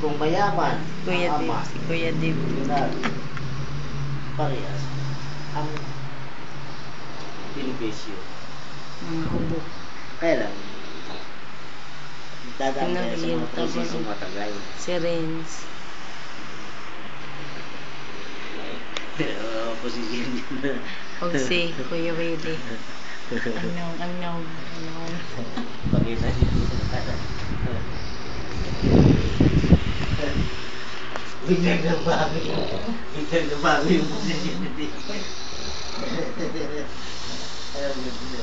Kung mayaman, Kuya ang ama, Dave, si Kuya Dave. yun parehas. Ang benepisyo. Mga ubo. Kaya lang, dadaan tayo sa mga Pinag-iinta proseso ko. matagal. Si Renz. Pero, posisyon yun. Huwag si Kuya Willie. Anyong. Pakita niyo. Biglang nabago yung posisyon niya. Alam niyo po.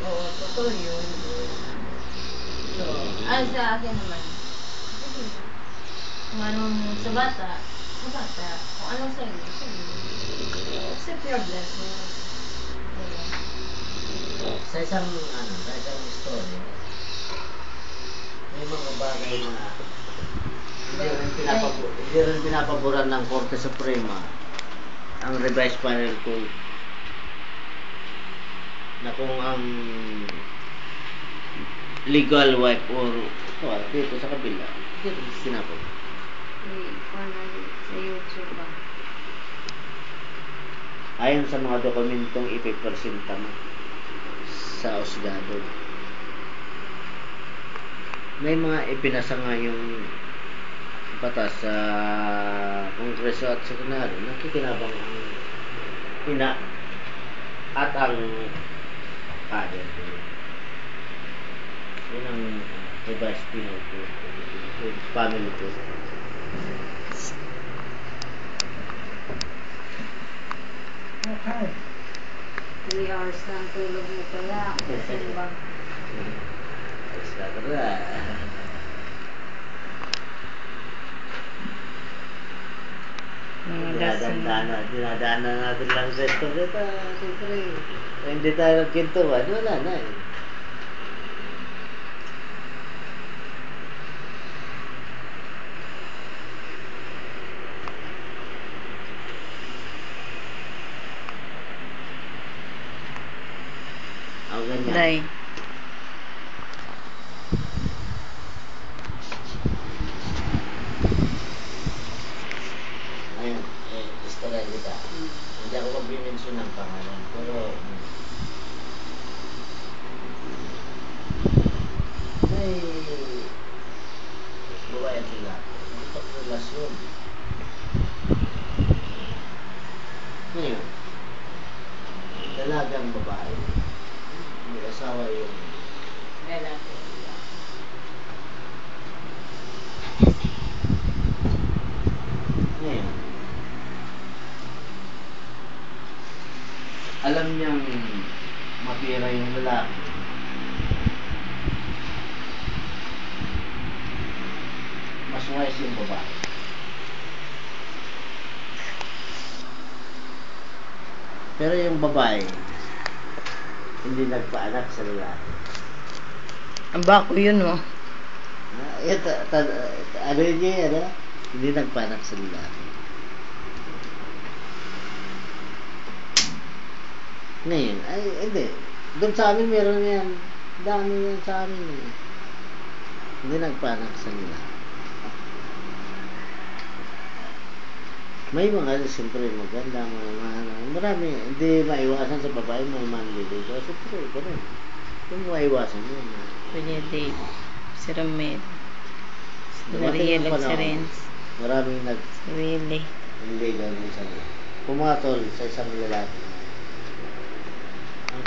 Oo, totoo yun. So, sa akin naman, kung anong sa bata, kung anong sa'yo, accept your blessings. Diba? Sa isang story, may mga bagay na hindi rin pinapaboran ng Korte Suprema ang revised penal code na kung ang legal wife or dito sa kabila, hindi rin sinapag. Sa YouTube ba? Ayon sa mga dokumentong ipipresenta mo sa husgado, may mga ipinasa nga yung batas sa Kongreso at sa Senado, nakikinabang ang ina at ang father. Yun ang revised penal code, family code. Okay. 3 hours lang tulog mo pala. Kasi ba? Basta ka na. Dinadaan na natin lang sa ito. Siyempre, kung hindi tayo nagkintuan, wala na eh. Ang ganyan. Day. Ayun, istorya kita. Hindi ako mag-mention ng pangalan, pero may babae at lalaki. Magpagrelasyon. Ngayon, dalagang babae. May asawa yung Lalaki. ngayon. Alam niyang matira yung lalaki. Mas wise yung babae. Pero yung babae, hindi nagpaanak sa lalaki. Ang bako yun, oh. Ano yun niya, ano? Hindi nagpaanak sa lalaki. Ngayon, ay, hindi. Doon sa amin meron yan. Dami yan sa amin. Eh. Hindi nagpaanak sa lalaki. May mga, siyempre, maganda, marami, hindi maiwasan sa babae, may manliligaw. Siyempre, ganun. Hindi maiwasan yun. Kuya Dave. Si Romel. Si Dumating Mariel ang at si panahon, Renz. maraming Si Willie. nagliligaw din sa pumatol sa isang lalaki. Ang